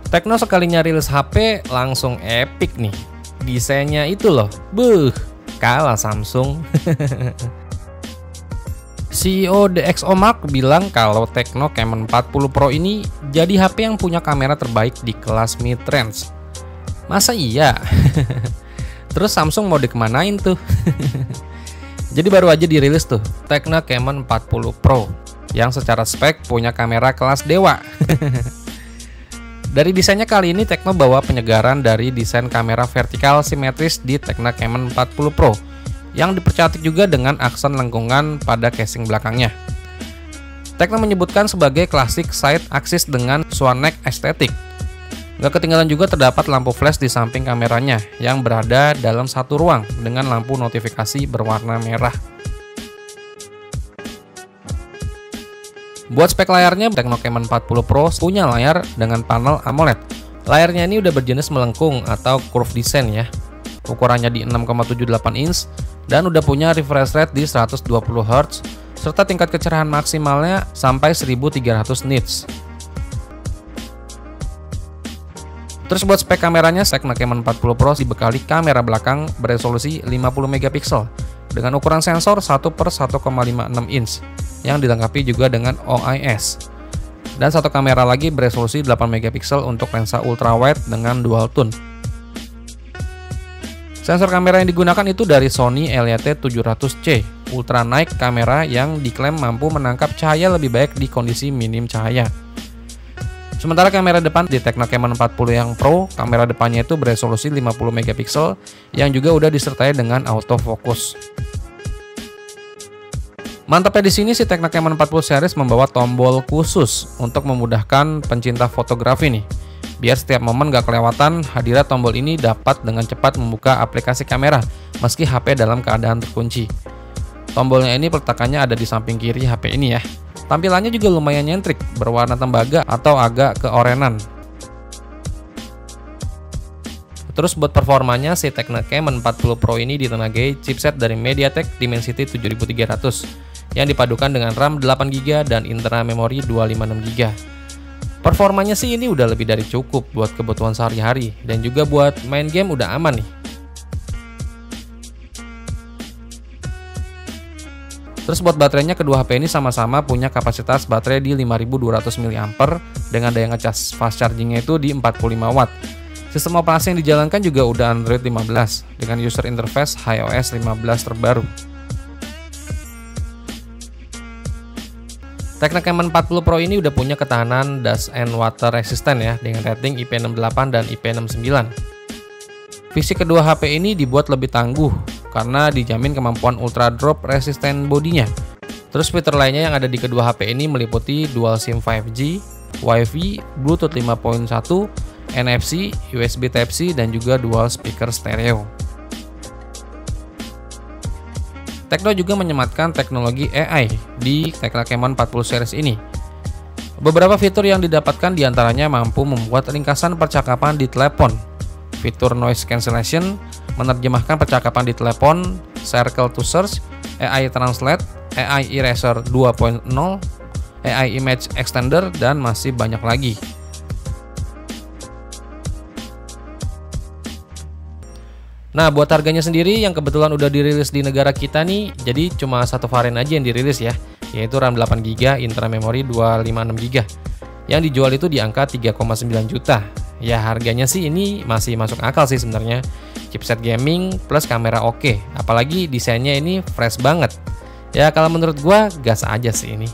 Tecno sekalinya rilis HP langsung epic nih. Desainnya itu loh, kalah Samsung. CEO DxO Mark bilang kalau Tecno Camon 40 Pro ini jadi HP yang punya kamera terbaik di kelas mid-range. Masa iya? Terus Samsung mau dikemanain tuh? Jadi baru aja dirilis tuh Tecno Camon 40 Pro yang secara spek punya kamera kelas dewa. Dari desainnya kali ini Tecno bawa penyegaran dari desain kamera vertikal simetris di Tecno Camon 40 Pro yang dipercantik juga dengan aksen lengkungan pada casing belakangnya. Tecno menyebutkan sebagai klasik side axis dengan swan neck estetik. Gak ketinggalan juga terdapat lampu flash di samping kameranya yang berada dalam satu ruang dengan lampu notifikasi berwarna merah. Buat spek layarnya, Tecno Camon 40 Pro punya layar dengan panel AMOLED. Layarnya ini udah berjenis melengkung atau curve design ya. Ukurannya di 6,78 inch dan udah punya refresh rate di 120 Hz serta tingkat kecerahan maksimalnya sampai 1300 nits. Terus buat spek kameranya, Tecno Camon 40 Pro dibekali kamera belakang beresolusi 50 megapiksel dengan ukuran sensor 1/1,56 inch yang dilengkapi juga dengan OIS. Dan satu kamera lagi beresolusi 8 megapiksel untuk lensa ultrawide dengan dual tone. Sensor kamera yang digunakan itu dari Sony LYT700C Ultra Night kamera yang diklaim mampu menangkap cahaya lebih baik di kondisi minim cahaya. Sementara kamera depan di Tecno Camon 40 yang Pro, kamera depannya itu beresolusi 50 megapiksel yang juga udah disertai dengan autofocus. Mantapnya di sini si Tecno Camon 40 series membawa tombol khusus untuk memudahkan pencinta fotografi nih. Biar setiap momen gak kelewatan, hadirat tombol ini dapat dengan cepat membuka aplikasi kamera meski HP dalam keadaan terkunci. Tombolnya ini peletakannya ada di samping kiri HP ini ya. Tampilannya juga lumayan nyentrik, berwarna tembaga atau agak keorenan. Terus buat performanya, si Tecno Camon 40 Pro ini ditenagai chipset dari MediaTek Dimensity 7300 yang dipadukan dengan RAM 8GB dan internal memori 256GB. Performanya sih ini udah lebih dari cukup buat kebutuhan sehari-hari dan juga buat main game udah aman nih. Terus buat baterainya, kedua HP ini sama-sama punya kapasitas baterai di 5200 mAh dengan daya ngecas fast chargingnya itu di 45 Watt. Sistem operasi yang dijalankan juga udah Android 15 dengan user interface iOS 15 terbaru. Tecno Camon 40 Pro ini udah punya ketahanan dust and water resistant ya dengan rating IP68 dan IP69. Fisik kedua HP ini dibuat lebih tangguh karena dijamin kemampuan ultra drop resistant bodinya. Terus fitur lainnya yang ada di kedua HP ini meliputi dual SIM 5G, Wi-Fi, Bluetooth 5.1, NFC, USB Type-C dan juga dual speaker stereo. Tecno juga menyematkan teknologi AI di Tecno Camon 40 series ini. Beberapa fitur yang didapatkan diantaranya mampu membuat ringkasan percakapan di telepon, fitur noise cancellation, menerjemahkan percakapan di telepon, circle to search, AI translate, AI eraser 2.0, AI image extender, dan masih banyak lagi. Nah, buat harganya sendiri yang kebetulan udah dirilis di negara kita nih, jadi cuma satu varian aja yang dirilis ya, yaitu RAM 8GB, internal memori 256GB. Yang dijual itu di angka 3,9 juta. Ya harganya sih ini masih masuk akal sih sebenarnya. Chipset gaming plus kamera oke, apalagi desainnya ini fresh banget. Ya kalau menurut gua gas aja sih ini.